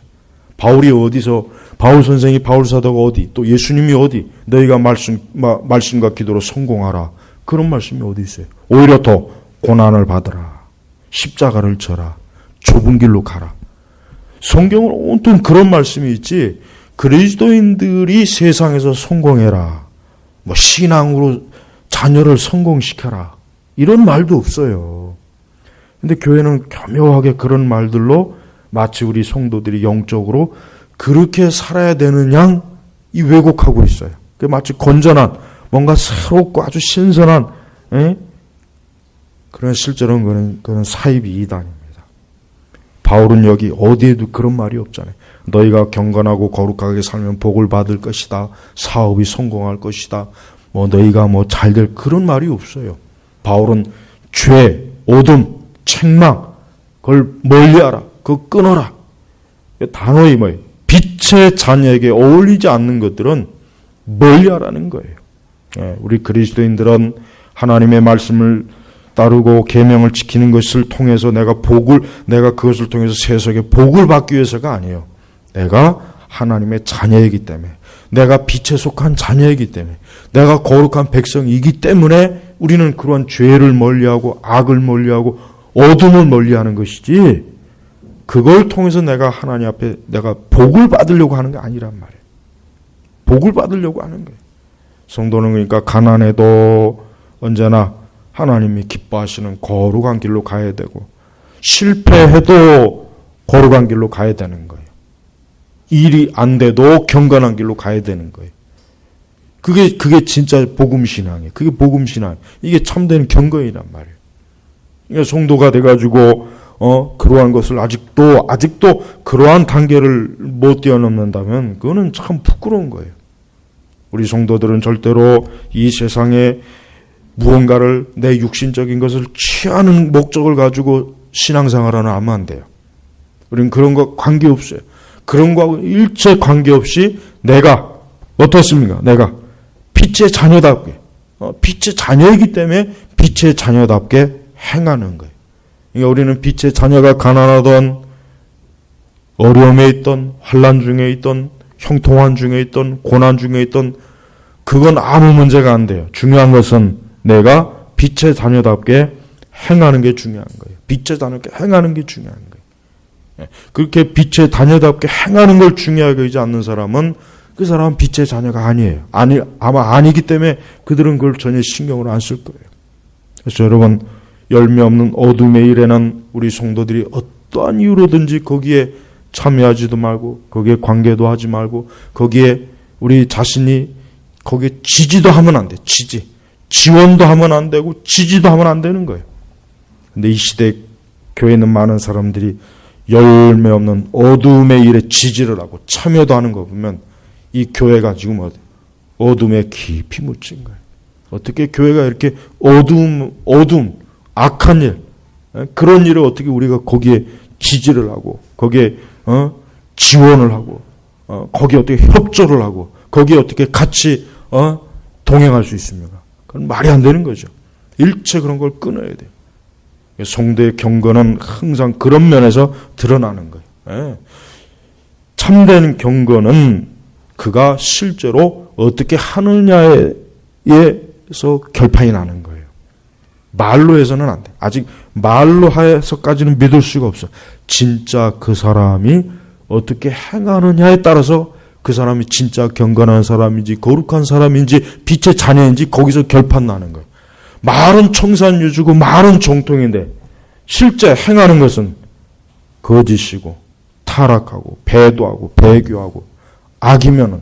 Speaker 1: 바울 선생이 바울 사도가 어디, 또 예수님이 어디, 너희가 말씀과 기도로 성공하라. 그런 말씀이 어디 있어요? 오히려 더 고난을 받으라. 십자가를 져라. 좁은 길로 가라. 성경은 온통 그런 말씀이 있지, 그리스도인들이 세상에서 성공해라. 신앙으로 자녀를 성공시켜라. 이런 말도 없어요. 근데 교회는 교묘하게 그런 말들로 마치 우리 성도들이 영적으로 그렇게 살아야 되는 양 이 왜곡하고 있어요. 마치 건전한 뭔가 새롭고 아주 신선한 그런 실제로는 그런 사입이 이단입니다. 바울은 여기 어디에도 그런 말이 없잖아요. 너희가 경건하고 거룩하게 살면 복을 받을 것이다. 사업이 성공할 것이다. 너희가 잘될 그런 말이 없어요. 바울은 죄, 어둠, 책망 그걸 멀리하라. 그거 끊어라. 단어이 뭐예요? 빛의 자녀에게 어울리지 않는 것들은 멀리하라는 거예요. 우리 그리스도인들은 하나님의 말씀을 따르고 계명을 지키는 것을 통해서 내가 그것을 통해서 세상에 복을 받기 위해서가 아니에요. 내가 하나님의 자녀이기 때문에, 내가 빛에 속한 자녀이기 때문에, 내가 거룩한 백성이기 때문에 우리는 그러한 죄를 멀리하고 악을 멀리하고 어둠을 멀리하는 것이지, 그걸 통해서 내가 하나님 앞에 내가 복을 받으려고 하는 게 아니란 말이에요. 복을 받으려고 하는 거예요. 성도는 그러니까 가난해도 언제나 하나님이 기뻐하시는 거룩한 길로 가야 되고, 실패해도 거룩한 길로 가야 되는 거예요. 일이 안 돼도 경건한 길로 가야 되는 거예요. 그게 진짜 복음신앙이에요. 그게 복음신앙. 이게 참된 경건이란 말이에요. 그러니까 성도가 돼가지고 그러한 것을 아직도 그러한 단계를 못 뛰어넘는다면 그거는 참 부끄러운 거예요. 우리 성도들은 절대로 이 세상에 무언가를 내 육신적인 것을 취하는 목적을 가지고 신앙생활을 하면 안 돼요. 우리는 그런 거 관계없어요. 그런 거하고 일체 관계없이 내가 어떻습니까? 내가 빛의 자녀답게 빛의 자녀이기 때문에 빛의 자녀답게 행하는 거예요. 그러니까 우리는 빛의 자녀가 가난하던 어려움에 있던 환난 중에 있던 형통한 중에 있던 고난 중에 있던 그건 아무 문제가 안 돼요. 중요한 것은 내가 빛의 자녀답게 행하는 게 중요한 거예요. 빛의 자녀답게 행하는 게 중요한 거예요. 그렇게 빛의 자녀답게 행하는 걸 중요하게 여기지 않는 사람은 그 사람은 빛의 자녀가 아니에요. 아마 아니기 때문에 그들은 그걸 전혀 신경을 안 쓸 거예요. 그래서 여러분, 열매 없는 어둠의 일에는 우리 성도들이 어떠한 이유로든지 거기에 참여하지도 말고 거기에 관계도 하지 말고 거기에 우리 자신이 거기에 지지도 하면 안 돼. 지원도 하면 안 되고 지지도 하면 안 되는 거예요. 근데 이 시대 교회에 있는 많은 사람들이 열매 없는 어둠의 일에 지지를 하고 참여도 하는 거 보면 이 교회가 지금 어둠에 깊이 묻힌 거예요. 어떻게 교회가 이렇게 어둠, 악한 일, 그런 일을 어떻게 우리가 거기에 지지를 하고 거기에 지원을 하고 거기에 어떻게 협조를 하고 거기에 어떻게 같이 동행할 수 있습니까? 그건 말이 안 되는 거죠. 일체 그런 걸 끊어야 돼요. 성도의 경건은 항상 그런 면에서 드러나는 거예요. 참된 경건은 그가 실제로 어떻게 하느냐에서 결판이 나는 거예요. 말로 해서는 안 돼. 아직 말로 해서까지는 믿을 수가 없어. 진짜 그 사람이 어떻게 행하느냐에 따라서 그 사람이 진짜 경건한 사람인지 거룩한 사람인지 빛의 자녀인지 거기서 결판 나는 거예요. 말은 청산유주고 말은 정통인데 실제 행하는 것은 거짓이고 타락하고 배도하고 배교하고 악이면은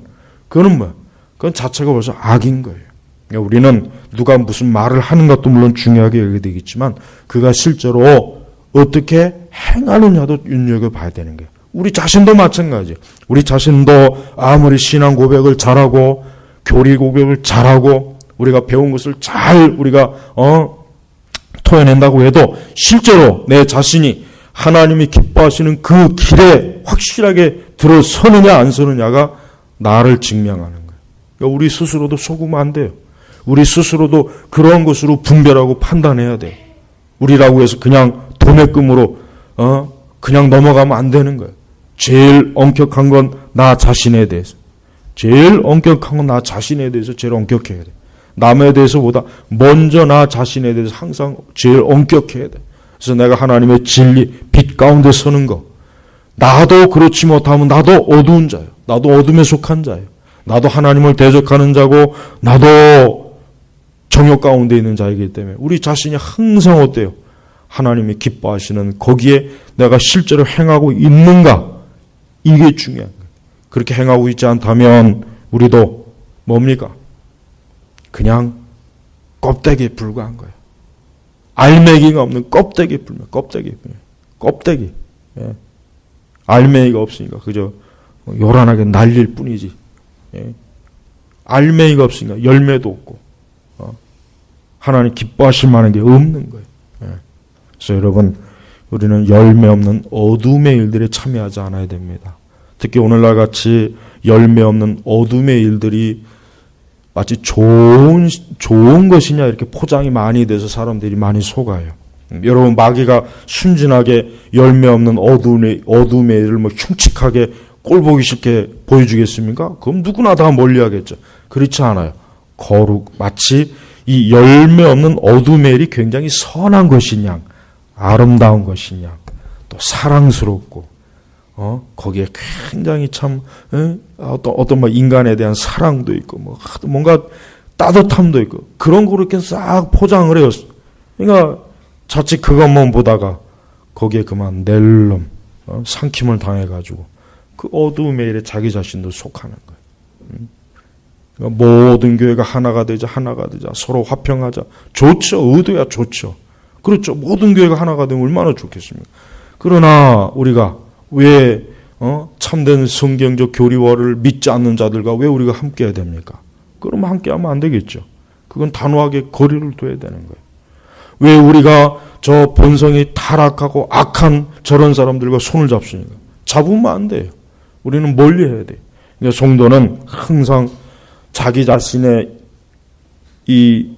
Speaker 1: 그건 뭐야? 그건 자체가 벌써 악인 거예요. 그러니까 우리는 누가 무슨 말을 하는 것도 물론 중요하게 여기게 되겠지만 그가 실제로 어떻게 행하느냐도 눈여겨봐야 되는 거예요. 우리 자신도 마찬가지예요. 우리 자신도 아무리 신앙 고백을 잘하고 교리 고백을 잘하고 우리가 배운 것을 잘 우리가 토해낸다고 해도 실제로 내 자신이 하나님이 기뻐하시는 그 길에 확실하게 들어서느냐 안 서느냐가 나를 증명하는 거예요. 그러니까 우리 스스로도 속으면 안 돼요. 우리 스스로도 그런 것으로 분별하고 판단해야 돼요. 우리라고 해서 그냥 도매금으로 그냥 넘어가면 안 되는 거예요. 제일 엄격한 건 나 자신에 대해서. 제일 엄격한 건 나 자신에 대해서 제일 엄격해야 돼. 남에 대해서보다 먼저 나 자신에 대해서 항상 제일 엄격해야 돼. 그래서 내가 하나님의 진리, 빛 가운데 서는 거. 나도 그렇지 못하면 나도 어두운 자예요. 나도 어둠에 속한 자예요. 나도 하나님을 대적하는 자고 나도 정욕 가운데 있는 자이기 때문에 우리 자신이 항상 어때요? 하나님이 기뻐하시는 거기에 내가 실제로 행하고 있는가? 이게 중요한 거예요. 그렇게 행하고 있지 않다면 우리도 뭡니까? 그냥 껍데기에 불과한 거예요. 알맹이가 없는 껍데기에 불과한 껍데기. 예. 알맹이가 없으니까 그저 요란하게 날릴 뿐이지. 예. 알맹이가 없으니까 열매도 없고 하나님 기뻐하실 만한 게 없는 거예요. 예. 그래서 여러분 우리는 열매 없는 어둠의 일들에 참여하지 않아야 됩니다. 특히 오늘날 같이 열매 없는 어둠의 일들이 마치 좋은 것이냐 이렇게 포장이 많이 돼서 사람들이 많이 속아요. 여러분 마귀가 순진하게 열매 없는 어둠의 일을 뭐 흉측하게 꼴보기 싫게 보여주겠습니까? 그럼 누구나 다 멀리하겠죠. 그렇지 않아요. 마치 이 열매 없는 어둠의 일이 굉장히 선한 것이냐, 아름다운 것이냐, 또 사랑스럽고, 거기에 굉장히 참, 어떤 뭐 인간에 대한 사랑도 있고, 뭐, 뭔가 따뜻함도 있고, 그런 거 그렇게 싹 포장을 해요. 그러니까, 자칫 그것만 보다가, 거기에 그만 낼름, 삼킴을 당해가지고, 그 어두움의 일에 자기 자신도 속하는 거예요. 그러니까 모든 교회가 하나가 되자, 서로 화평하자. 좋죠. 의도야 좋죠. 그렇죠. 모든 교회가 하나가 되면 얼마나 좋겠습니까? 그러나 우리가 왜 참된 성경적 교리화를 믿지 않는 자들과 왜 우리가 함께해야 됩니까? 그러면 함께하면 안 되겠죠. 그건 단호하게 거리를 둬야 되는 거예요. 왜 우리가 저 본성이 타락하고 악한 저런 사람들과 손을 잡습니까? 잡으면 안 돼요. 우리는 멀리 해야 돼요. 그러니까 성도는 항상 자기 자신의 이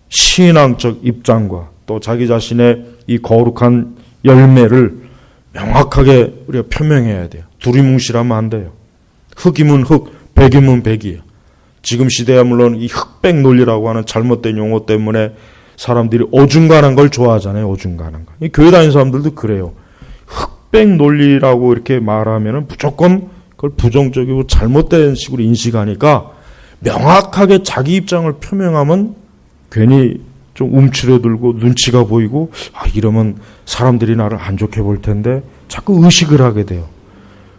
Speaker 1: 신앙적 입장과 또 자기 자신의 이 거룩한 열매를 명확하게 우리가 표명해야 돼요. 두리뭉실하면 안 돼요. 흑이면 흑, 백이면 백이에요. 지금 시대야 물론 이 흑백 논리라고 하는 잘못된 용어 때문에 사람들이 어중간한 걸 좋아하잖아요. 어중간한 거. 이 교회 다니는 사람들도 그래요. 흑백 논리라고 이렇게 말하면은 무조건 그걸 부정적이고 잘못된 식으로 인식하니까 명확하게 자기 입장을 표명하면 괜히 좀 움츠러들고 눈치가 보이고 이러면 사람들이 나를 안 좋게 볼 텐데 자꾸 의식을 하게 돼요.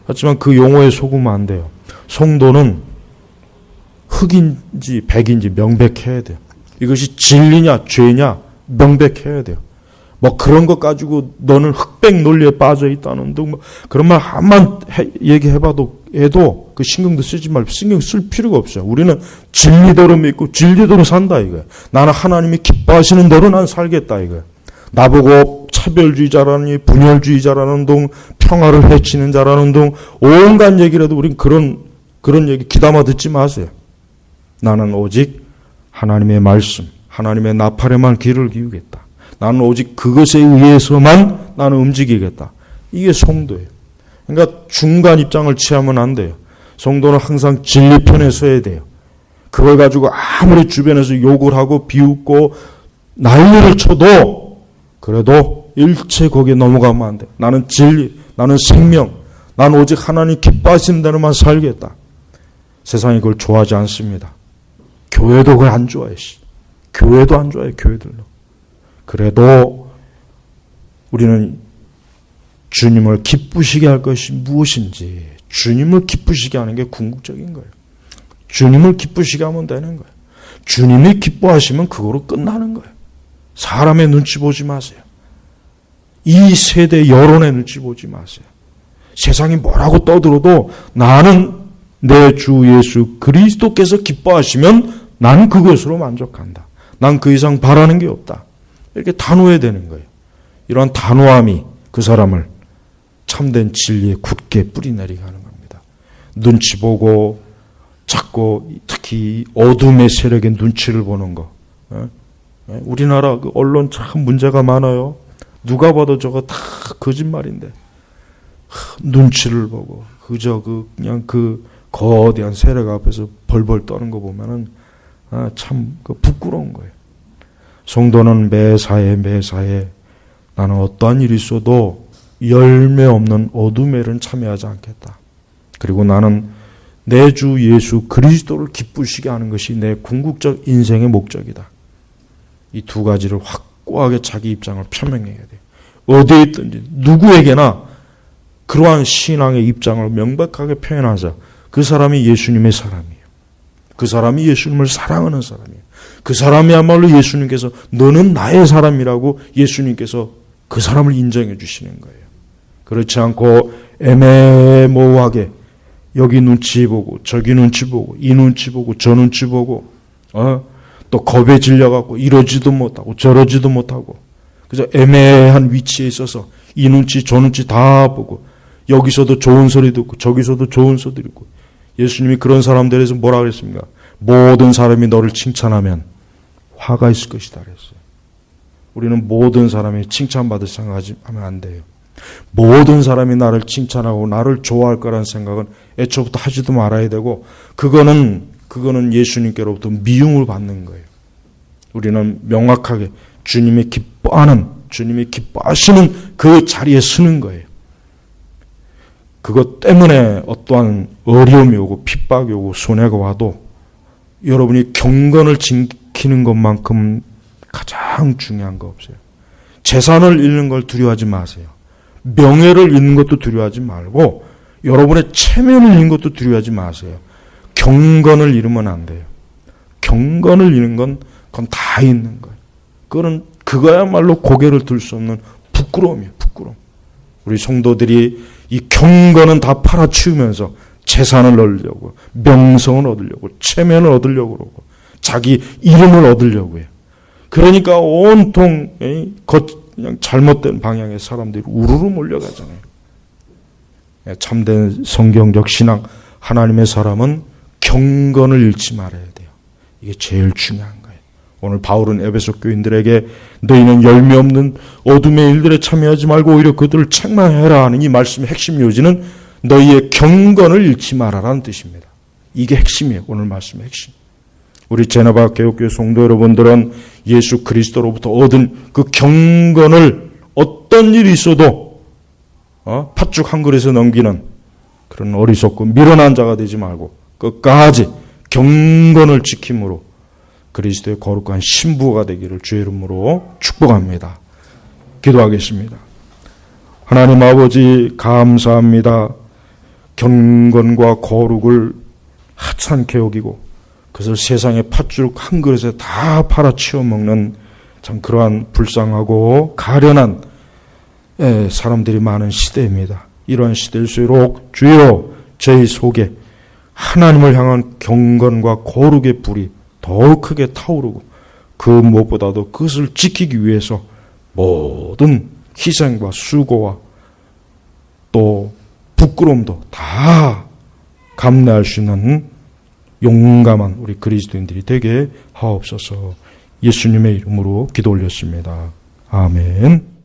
Speaker 1: 하지만 그 용어에 속으면 안 돼요. 성도는 흑인지 백인지 명백해야 돼요. 이것이 진리냐 죄냐 명백해야 돼요. 뭐 그런 것 가지고 너는 흑백 논리에 빠져 있다는 등 뭐 그런 말 한번 얘기해봐도 해도 그 신경도 쓰지 말고 신경 쓸 필요가 없어요. 우리는 진리대로 믿고 진리대로 산다 이거예요. 나는 하나님이 기뻐하시는 대로 난 살겠다 이거예요. 나보고 차별주의자라니 분열주의자라는 둥 평화를 해치는 자라는 둥 온갖 얘기를 해도 우린 그런 얘기 귀담아 듣지 마세요. 나는 오직 하나님의 말씀, 하나님의 나팔에만 귀를 기우겠다. 나는 오직 그것에 의해서만 나는 움직이겠다. 이게 성도예요. 그러니까 중간 입장을 취하면 안 돼요. 성도는 항상 진리 편에 서야 돼요. 그걸 가지고 아무리 주변에서 욕을 하고 비웃고 난리를 쳐도 그래도 일체 거기에 넘어가면 안 돼요. 나는 진리, 나는 생명, 나는 오직 하나님 기뻐하시는 대로만 살겠다. 세상이 그걸 좋아하지 않습니다. 교회도 그걸 안 좋아해. 교회도 안 좋아해, 교회들도. 그래도 우리는 주님을 기쁘시게 할 것이 무엇인지 주님을 기쁘시게 하는 게 궁극적인 거예요. 주님을 기쁘시게 하면 되는 거예요. 주님이 기뻐하시면 그거로 끝나는 거예요. 사람의 눈치 보지 마세요. 이 세대 여론의 눈치 보지 마세요. 세상이 뭐라고 떠들어도 나는 내 주 예수 그리스도께서 기뻐하시면 난 그것으로 만족한다. 난 그 이상 바라는 게 없다. 이렇게 단호해야 되는 거예요. 이러한 단호함이 그 사람을 참된 진리에 굳게 뿌리내리게 하는 겁니다. 눈치 보고 자꾸 특히 어둠의 세력의 눈치를 보는 거. 우리나라 그 언론 참 문제가 많아요. 누가 봐도 저거 다 거짓말인데 눈치를 보고 그저 그냥 그 거대한 세력 앞에서 벌벌 떠는 거 보면은 참 부끄러운 거예요. 성도는 매사에 나는 어떠한 일이 있어도 열매 없는 어둠의 일은 참여하지 않겠다. 그리고 나는 내 주 예수 그리스도를 기쁘시게 하는 것이 내 궁극적 인생의 목적이다. 이 두 가지를 확고하게 자기 입장을 표명해야 돼요. 어디에 있든지 누구에게나 그러한 신앙의 입장을 명백하게 표현하자. 그 사람이 예수님의 사람이에요. 그 사람이 예수님을 사랑하는 사람이에요. 그 사람이야말로 예수님께서 너는 나의 사람이라고 예수님께서 그 사람을 인정해 주시는 거예요. 그렇지 않고 애매모호하게 여기 눈치 보고 저기 눈치 보고 이 눈치 보고 저 눈치 보고 또 겁에 질려갖고 이러지도 못하고 저러지도 못하고 그래서 애매한 위치에 있어서 이 눈치 저 눈치 다 보고 여기서도 좋은 소리 듣고 저기서도 좋은 소리 듣고 예수님이 그런 사람들에서 뭐라 그랬습니까? 모든 사람이 너를 칭찬하면 화가 있을 것이다 그랬어요. 우리는 모든 사람이 칭찬받을 생각하면 안 돼요. 모든 사람이 나를 칭찬하고 나를 좋아할 거라는 생각은 애초부터 하지도 말아야 되고 그거는 예수님께로부터 미움을 받는 거예요. 우리는 명확하게 주님이 기뻐하시는 그 자리에 서는 거예요. 그것 때문에 어떠한 어려움이 오고 핍박이 오고 손해가 와도 여러분이 경건을 지키는 것만큼 가장 중요한 거 없어요. 재산을 잃는 걸 두려워하지 마세요. 명예를 잃는 것도 두려워하지 말고 여러분의 체면을 잃는 것도 두려워하지 마세요. 경건을 잃으면 안 돼요. 경건을 잃는 건 그건 다 있는 거예요. 그거야말로 고개를 들 수 없는 부끄러움이에요. 부끄러움. 우리 성도들이 이 경건은 다 팔아치우면서 재산을 얻으려고 명성을 얻으려고 체면을 얻으려고 그러고 자기 이름을 얻으려고 해요. 그러니까 온통 그냥 잘못된 방향의 사람들이 우르르 몰려가잖아요. 참된 성경적 신앙, 하나님의 사람은 경건을 잃지 말아야 돼요. 이게 제일 중요한 거예요. 오늘 바울은 에베소 교인들에게 너희는 열매 없는 어둠의 일들에 참여하지 말고 오히려 그들을 책망해라 하는 이 말씀의 핵심 요지는 너희의 경건을 잃지 말아라는 뜻입니다. 이게 핵심이에요. 오늘 말씀의 핵심. 우리 제나바 개혁교회 성도 여러분들은 예수 그리스도로부터 얻은 그 경건을 어떤 일이 있어도 팥죽 한 그릇에 넘기는 그런 어리석고 미련한 자가 되지 말고 끝까지 경건을 지킴으로 그리스도의 거룩한 신부가 되기를 주의 이름으로 축복합니다. 기도하겠습니다. 하나님 아버지 감사합니다. 경건과 거룩을 하찮게 여기고 그것을 세상의 팥죽 한 그릇에 다 팔아치워 먹는 참 그러한 불쌍하고 가련한 사람들이 많은 시대입니다. 이러한 시대일수록 주여 저희 속에 하나님을 향한 경건과 거룩의 불이 더욱 크게 타오르고 그 무엇보다도 그것을 지키기 위해서 모든 희생과 수고와 또 부끄러움도 다 감내할 수 있는 용감한 우리 그리스도인들이 되게 하옵소서. 예수님의 이름으로 기도 올렸습니다. 아멘.